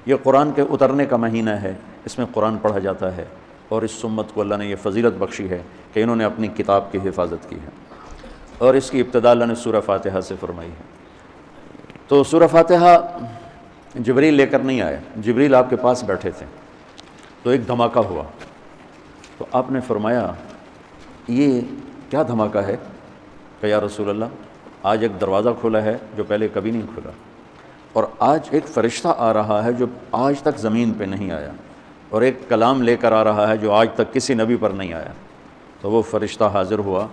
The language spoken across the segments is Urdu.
یہ قرآن کے اترنے کا مہینہ ہے، اس میں قرآن پڑھا جاتا ہے، اور اس امت کو اللہ نے یہ فضیلت بخشی ہے کہ انہوں نے اپنی کتاب کی حفاظت کی ہے، اور اس کی ابتدا اللہ نے سورہ فاتحہ سے فرمائی ہے۔ تو سورہ فاتحہ جبریل لے کر نہیں آیا، جبریل آپ کے پاس بیٹھے تھے، تو ایک دھماکہ ہوا، تو آپ نے فرمایا یہ کیا دھماکہ ہے؟ کہ یا رسول اللہ آج ایک دروازہ کھلا ہے جو پہلے کبھی نہیں کھلا، اور آج ایک فرشتہ آ رہا ہے جو آج تک زمین پہ نہیں آیا، اور ایک کلام لے کر آ رہا ہے جو آج تک کسی نبی پر نہیں آیا۔ تو وہ فرشتہ حاضر ہوا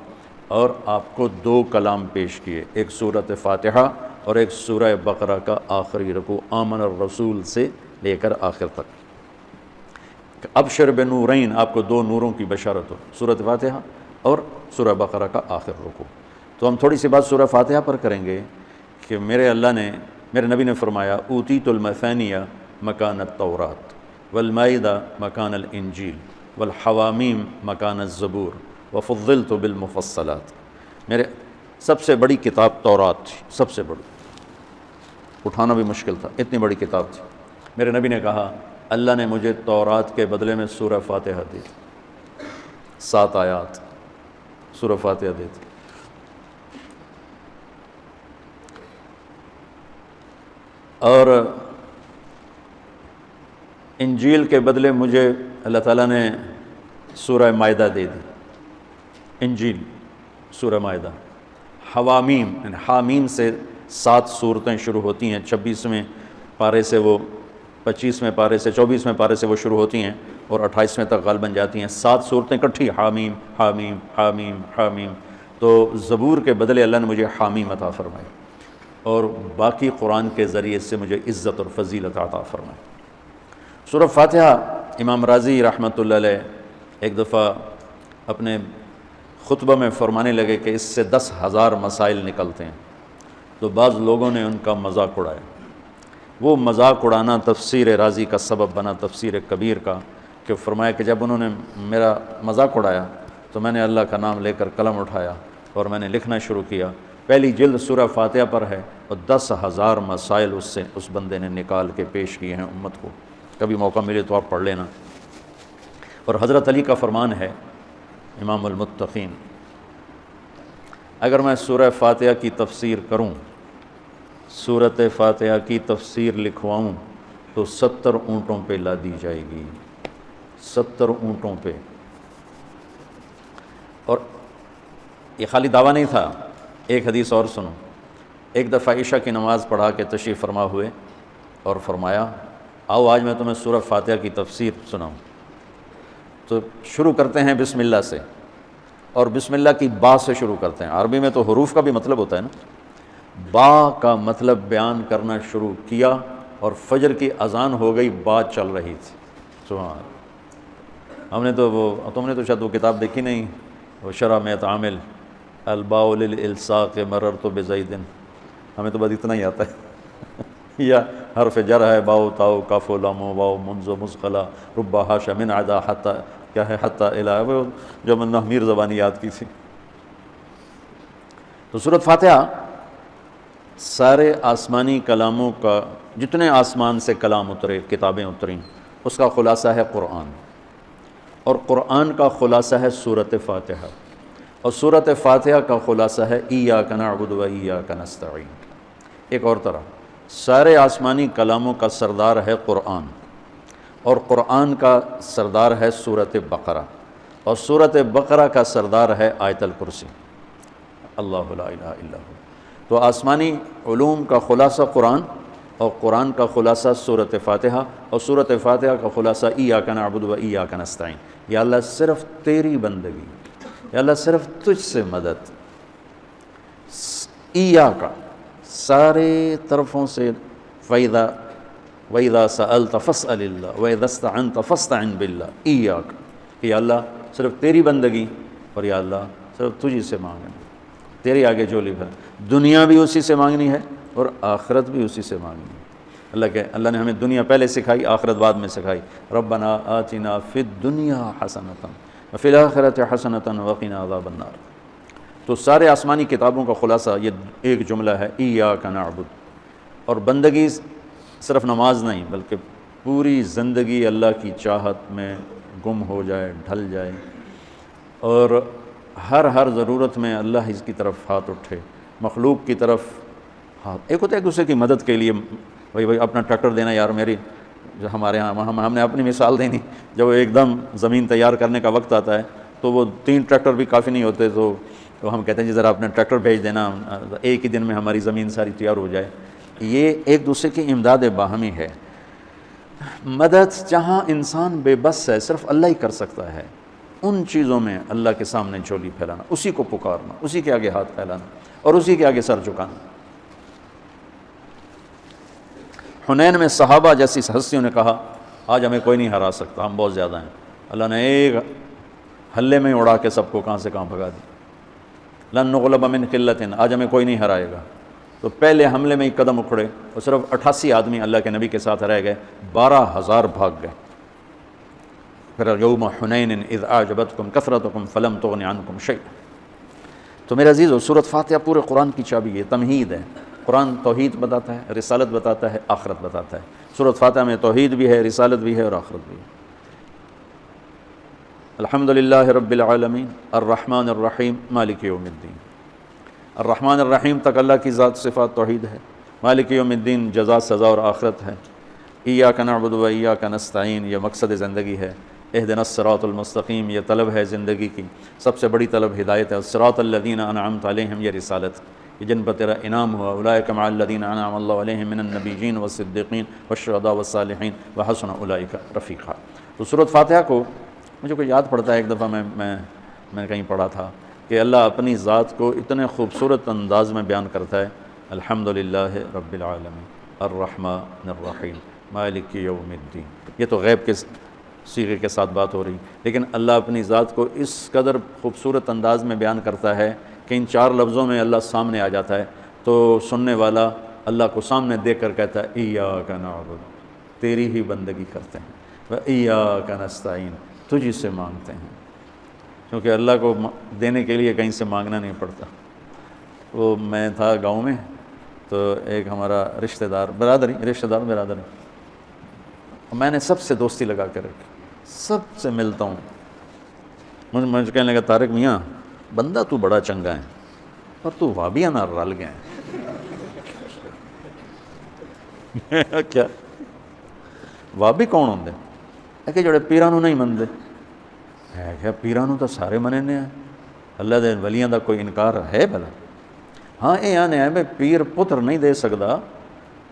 اور آپ کو 2 کلام پیش کیے، ایک سورۃ فاتحہ اور ایک سورہ بقرہ کا آخری رکوع آمن الرسول سے لے کر آخر تک۔ ابشر بنورین، آپ کو 2 نوروں کی بشارت ہو، سورۃ فاتحہ اور سورہ بقرہ کا آخر رکوع۔ تو ہم تھوڑی سی بات سورہ فاتحہ پر کریں گے کہ میرے نبی نے فرمایا اوتیت المثانیہ مکان التورات والمائدہ مکان الانجیل والحوامیم مکان الزبور وفضلت بالمفصلات۔ میرے سب سے بڑی کتاب تورات تھی، سب سے بڑی، اٹھانا بھی مشکل تھا، اتنی بڑی کتاب تھی۔ میرے نبی نے کہا اللہ نے مجھے تورات کے بدلے میں سورہ فاتحہ دی، 7 آیات سورہ فاتحہ دی تھی۔ اور انجیل کے بدلے مجھے اللہ تعالیٰ نے سورہ مائدہ دے دی، انجیل سورہ مائدہ۔ حوامیم، یعنی حامیم سے 7 سورتیں شروع ہوتی ہیں، 26ویں پارے سے وہ 25ویں پارے سے 24ویں پارے سے وہ شروع ہوتی ہیں اور 28ویں تک غالباً جاتی ہیں، 7 صورتیں اکٹھی، حامیم حامیم حامیم حامیم۔ تو زبور کے بدلے اللہ نے مجھے حامیم عطا فرمائی، اور باقی قرآن کے ذریعے سے مجھے عزت اور فضیلت عطا فرمائی۔ سورہ فاتحہ، امام رازی رحمۃ اللہ علیہ ایک دفعہ اپنے خطبہ میں فرمانے لگے کہ اس سے 10,000 مسائل نکلتے ہیں، تو بعض لوگوں نے ان کا مذاق اڑایا۔ وہ مذاق اڑانا تفسیر رازی کا سبب بنا، تفسیر کبیر کا، کہ فرمایا کہ جب انہوں نے میرا مذاق اڑایا تو میں نے اللہ کا نام لے کر قلم اٹھایا اور میں نے لکھنا شروع کیا۔ پہلی جلد سورہ فاتحہ پر ہے اور 10,000 مسائل اس بندے نے نکال کے پیش کیے ہیں امت کو۔ کبھی موقع ملے تو آپ پڑھ لینا۔ اور حضرت علی کا فرمان ہے، امام المتقین، اگر میں سورہ فاتحہ کی تفسیر کروں، سورۃ فاتحہ کی تفسیر لکھواؤں تو 70 اونٹوں پہ لادی جائے گی، 70 اونٹوں پہ۔ اور یہ خالی دعویٰ نہیں تھا، ایک حدیث اور سنو۔ ایک دفعہ عشاء کی نماز پڑھا کے تشریف فرما ہوئے اور فرمایا آؤ آج میں تمہیں سورہ فاتحہ کی تفسیر سناؤں۔ تو شروع کرتے ہیں بسم اللہ سے، اور بسم اللہ کی با سے شروع کرتے ہیں۔ عربی میں تو حروف کا بھی مطلب ہوتا ہے نا، با کا مطلب بیان کرنا شروع کیا، اور فجر کی اذان ہو گئی، بات چل رہی تھی۔ سبحان اللہ۔ تم نے تو شاید وہ کتاب دیکھی نہیں، وہ شرح میں تعامل الباء للالصاق مررت بزید، ہمیں تو بس اتنا ہی آتا ہے۔ یا حرف جر ہے، باؤ تاؤ کاف و لام و واؤ منز و مسقلہ ربا حاشا من عدا حتی، کیا ہے حتی الہ، وہ جو میں نے میر زبانی یاد کی تھی۔ تو سورۃ فاتحہ سارے آسمانی کلاموں کا، جتنے آسمان سے کلام اترے، کتابیں اتریں، اس کا خلاصہ ہے قرآن، اور قرآن کا خلاصہ ہے سورۃ فاتحہ، اور سورۃ فاتحہ کا خلاصہ ہے ایاک نعبد و ایاک نستعین۔ ایک اور طرح، سارے آسمانی کلاموں کا سردار ہے قرآن، اور قرآن کا سردار ہے سورۃ بقرہ، اور سورۃ بقرہ کا سردار ہے آیت الکرسی، اللہ لا الہ الا ہو۔ تو آسمانی علوم کا خلاصہ قرآن، اور قرآن کا خلاصہ سورۃ فاتحہ، اور سورۃ فاتحہ کا خلاصہ ایاک نعبد و ایاک نستعین۔ یا اللہ صرف تیری بندگی، یا اللہ صرف تجھ سے مدد، ایاک سارے طرفوں سے، وَإِذَا سَأَلْتَ فَاسْأَلِ اللَّهَ وَإِذَا اسْتَعَنْتَ فَاسْتَعِنْ بِاللَّهِ ایاک، کہ یا اللہ صرف تیری بندگی، اور یا اللہ صرف تجھی سے مانگنا، تیرے آگے جھولی بھر، دنیا بھی اسی سے مانگنی ہے اور آخرت بھی اسی سے مانگنی ہے۔ اللہ نے ہمیں دنیا پہلے سکھائی، آخرت بعد میں سکھائی۔ ربنا آتنا فی الدنیا حسنۃ وفی الآخرۃ حسنۃ وقنا عذاب النار۔ تو سارے آسمانی کتابوں کا خلاصہ یہ ایک جملہ ہے، ایاک نعبد۔ اور بندگی صرف نماز نہیں، بلکہ پوری زندگی اللہ کی چاہت میں گم ہو جائے، ڈھل جائے، اور ہر ضرورت میں اللہ اس کی طرف ہاتھ اٹھے، مخلوق کی طرف ہاتھ. ایک ہوتا ہے دوسرے کی مدد کے لیے، بھائی اپنا ٹریکٹر دینا یار میری، جو ہمارے ہاں ہم نے اپنی مثال دینی، جب ایک دم زمین تیار کرنے کا وقت آتا ہے تو وہ 3 ٹریکٹر بھی کافی نہیں ہوتے، تو ہم کہتے ہیں جی ذرا اپنا ٹریکٹر بھیج دینا، ایک ہی دن میں ہماری زمین ساری تیار ہو جائے. یہ ایک دوسرے کی امداد باہمی ہے. مدد جہاں انسان بے بس ہے صرف اللہ ہی کر سکتا ہے، ان چیزوں میں اللہ کے سامنے جھولی پھیلانا، اسی کو پکارنا، اسی کے آگے ہاتھ پھیلانا اور اسی کے آگے سر جھکانا. حنین میں صحابہ جیسی ہستیوں نے کہا آج ہمیں کوئی نہیں ہرا سکتا، ہم بہت زیادہ ہیں. اللہ نے ایک حلے میں اڑا کے سب کو کہاں سے کہاں بھگا دی. لن نغلب من قلۃ، آج ہمیں کوئی نہیں ہرائے گا. تو پہلے حملے میں ہی قدم اکھڑے اور صرف 88 آدمی اللہ کے نبی کے ساتھ رہ گئے، 12,000 بھاگ گئے. پھر یوم حنین اذ اعجبتکم کثرتکم فلم تغن عنکم شیئا. تو میرے عزیزو، سورۃ فاتحہ پورے قرآن کی چابی ہے، تمہید ہے. قرآن توحید بتاتا ہے، رسالت بتاتا ہے، آخرت بتاتا ہے. سورۃ فاتحہ میں توحید بھی ہے، رسالت بھی ہے اور آخرت بھی ہے. الحمدللہ رب العالمین الرحمن الرحیم مالک یوم الدین. الرحمن الرحیم تک اللہ کی ذات صفات توحید ہے. مالک یوم الدین جزا سزا اور آخرت ہے. ایاک نعبد و ایاک نستعین یہ مقصد زندگی ہے. اہدنا الصراط المستقیم یہ طلب ہے زندگی کی، سب سے بڑی طلب ہدایت ہے. الصراط الذین انعمت علیہم یہ رسالت، یہ جن پر تیرا انعام ہوا. اولئک مع الذین انعم اللہ علیہم من النبیین والصدیقین والشہداء والصالحین وحسن اولئک رفیقا. تو سورۃ فاتحہ کو مجھے کوئی یاد پڑتا ہے، ایک دفعہ میں کہیں پڑھا تھا کہ اللہ اپنی ذات کو اتنے خوبصورت انداز میں بیان کرتا ہے. الحمدللہ رب العالمین الرحمن الرحیم مالک یوم الدین. یہ تو غیب کے صیغے کے ساتھ بات ہو رہی، لیکن اللہ اپنی ذات کو اس قدر خوبصورت انداز میں بیان کرتا ہے کہ ان 4 لفظوں میں اللہ سامنے آ جاتا ہے تو سننے والا اللہ کو سامنے دیکھ کر کہتا ہے ایاک نعبد، تیری ہی بندگی کرتے ہیں، و ایاک نستعین تجھ سے مانگتے ہیں. کیونکہ اللہ کو دینے کے لیے کہیں سے مانگنا نہیں پڑتا. وہ میں تھا گاؤں میں، تو ایک ہمارا رشتہ دار برادری، میں نے سب سے دوستی لگا کے رکھی، سب سے ملتا ہوں. مجھے کہنے لگا طارق میاں بندہ تو بڑا چنگا ہے پر تو وابیاں نہ رل گئے ہیں. کیا وابی کون ہوندے؟ کہ جڑے پیرانوں نہیں مندے. ہے کیا پیرانوں تو سارے مننے ہیں، اللہ دے ولیاں دا کوئی انکار ہے بھلا؟ ہاں یہ آنے ہے بھائی پیر پتر نہیں دے سکتا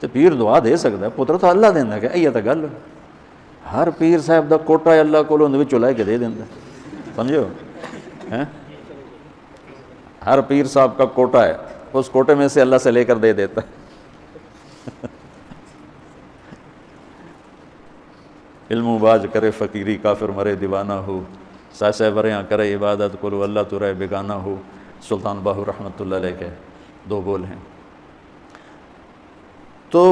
تو پیر دعا دے سکتا ہے، پتر تو اللہ دینا کہ یہ تو گل. ہر پیر صاحب دا کوٹا ہے اللہ کو اندر لے کے دے دینا، سمجھو. ہر پیر صاحب کا کوٹا ہے، اس کوٹے میں سے اللہ سے لے کر دے دیتا ہے. علم و باز کرے فقیری کافر مرے دیوانہ ہو، ساسے بریاں کرے عبادت کرو اللہ تو رہے بیگانہ ہو. سلطان باہو رحمۃ اللہ علیہ کے 2 بول ہیں. تو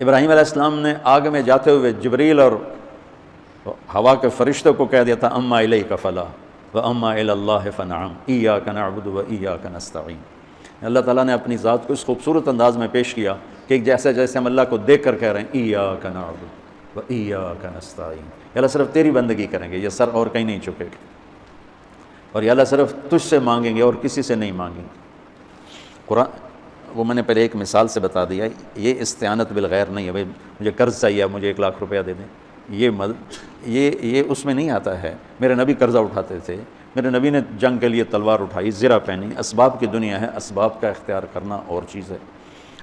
ابراہیم علیہ السلام نے آگ میں جاتے ہوئے جبریل اور ہوا کے فرشتوں کو کہہ دیا تھا اما الیک فلا و اما الی اللہ فنعم ایاک نعبد و ایاک نستعین. اللہ تعالیٰ نے اپنی ذات کو اس خوبصورت انداز میں پیش کیا کہ جیسے ہم اللہ کو دیکھ کر کہہ رہے ہیں ایاک نعبد و ایاک نستعین. یا اللہ صرف تیری بندگی کریں گے، یہ سر اور کہیں نہیں جھکے گا، اور یا اللہ صرف تجھ سے مانگیں گے اور کسی سے نہیں مانگیں گے. قرآن وہ میں نے پہلے ایک مثال سے بتا دیا، یہ استعانت بالغیر نہیں ہے. بھائی مجھے قرض چاہیے مجھے 1 لاکھ روپیہ دے دیں، یہ اس میں نہیں آتا ہے. میرے نبی قرضہ اٹھاتے تھے، میرے نبی نے جنگ کے لیے تلوار اٹھائی، زرہ پہنی. اسباب کی دنیا ہے، اسباب کا اختیار کرنا اور چیز ہے.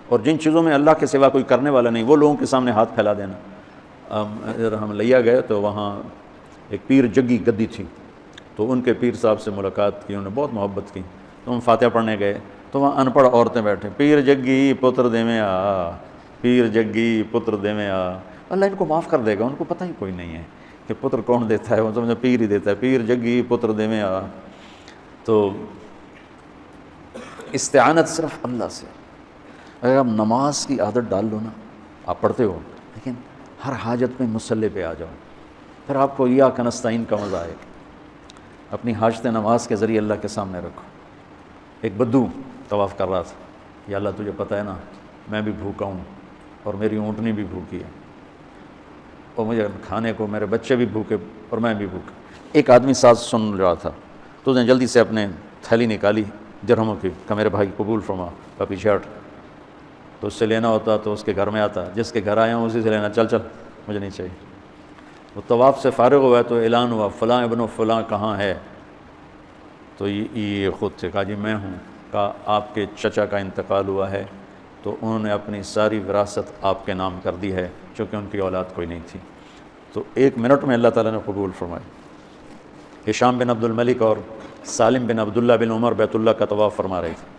اور جن چیزوں میں اللہ کے سوا کوئی کرنے والا نہیں، وہ لوگوں کے سامنے ہاتھ پھیلا دینا. ہم لیا گئے تو وہاں ایک پیر جگی گدی تھی، تو ان کے پیر صاحب سے ملاقات کی، انہوں نے بہت محبت کی. تو ہم فاتحہ پڑھنے گئے تو وہاں ان پڑھ عورتیں بیٹھے، پیر جگی پتر دے میں آ، پیر جگی پتر دے میں آ. اللہ ان کو معاف کر دے گا، ان کو پتہ ہی کوئی نہیں ہے کہ پتر کون دیتا ہے، وہ سمجھو پیر ہی دیتا ہے. پیر جگی پتر دے میں آ. تو استعانت صرف اللہ سے. اگر آپ نماز کی عادت ڈال لو نا، آپ پڑھتے ہو لیکن ہر حاجت میں مصلی پہ آ جاؤ، پھر آپ کو ایاک نستعین کا مزہ آئے گا. اپنی حاجت نماز کے ذریعے اللہ کے سامنے رکھو. ایک بدو طواف کر رہا تھا، یا اللہ تجھے پتہ ہے نا میں بھی بھوکا ہوں اور میری اونٹنی بھی بھوکی ہے، اور مجھے کھانے کو، میرے بچے بھی بھوکے اور میں بھی بھوکا۔ ایک آدمی ساتھ سن رہا تھا تو اس نے جلدی سے اپنے تھیلی نکالی درہموں کی کہ میرے بھائی قبول فرما، کا پیچھے ہٹ، تو اس سے لینا ہوتا تو اس کے گھر میں آتا، جس کے گھر آیا ہوں اسی سے لینا، چل چل مجھے نہیں چاہیے۔ وہ طواف سے فارغ ہوا تو اعلان ہوا فلاں ابن فلاں کہاں ہے، تو یہ خود تھے، کہا جی میں ہوں۔ کہا آپ کے چچا کا انتقال ہوا ہے، تو انہوں نے اپنی ساری وراثت آپ کے نام کر دی ہے چونکہ ان کی اولاد کوئی نہیں تھی۔ تو 1 منٹ میں اللہ تعالیٰ نے قبول فرمائی۔ ہشام بن عبد الملک اور سالم بن عبداللہ بن عمر بیت اللہ کا طواف فرما رہے تھے،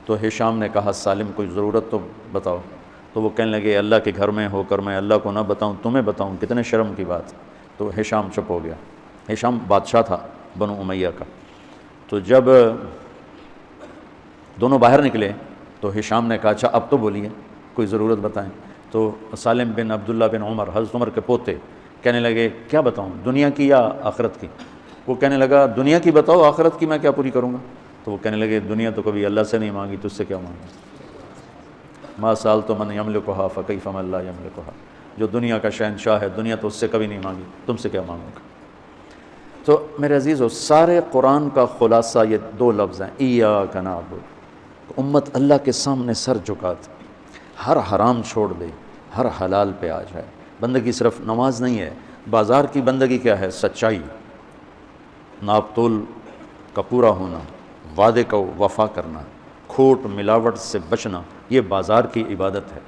تو ہشام نے کہا سالم کوئی ضرورت تو بتاؤ، تو وہ کہنے لگے اللہ کے گھر میں ہو کر میں اللہ کو نہ بتاؤں تمہیں بتاؤں، کتنے شرم کی بات۔ تو ہشام چپ ہو گیا۔ ہشام بادشاہ تھا بنو امیہ کا۔ تو جب دونوں باہر نکلے تو ہشام نے کہا اچھا اب تو بولیے کوئی ضرورت بتائیں۔ تو سالم بن عبداللہ بن عمر، حضرت عمر کے پوتے، کہنے لگے کیا بتاؤں، دنیا کی یا آخرت کی؟ وہ کہنے لگا دنیا کی بتاؤ، آخرت کی میں کیا پوری کروں گا؟ تو وہ کہنے لگے دنیا تو کبھی اللہ سے نہیں مانگی، تجھ سے کیا مانگی؟ ما سألت من یملکھا فکیف من لا یملکھا، جو دنیا کا شہنشاہ ہے، دنیا تو اس سے کبھی نہیں مانگی، تم سے کیا مانگوں گا؟ تو میرے عزیزو، سارے قرآن کا خلاصہ یہ 2 لفظ ہیں، ایاک نعبد۔ امت اللہ کے سامنے سر جھکا دے، ہر حرام چھوڑ دے، ہر حلال پہ آ جائے۔ بندگی صرف نماز نہیں ہے، بازار کی بندگی کیا ہے؟ سچائی، ناپ تول کا پورا ہونا، وعدے کا وفا کرنا، کھوٹ ملاوٹ سے بچنا، یہ بازار کی عبادت ہے۔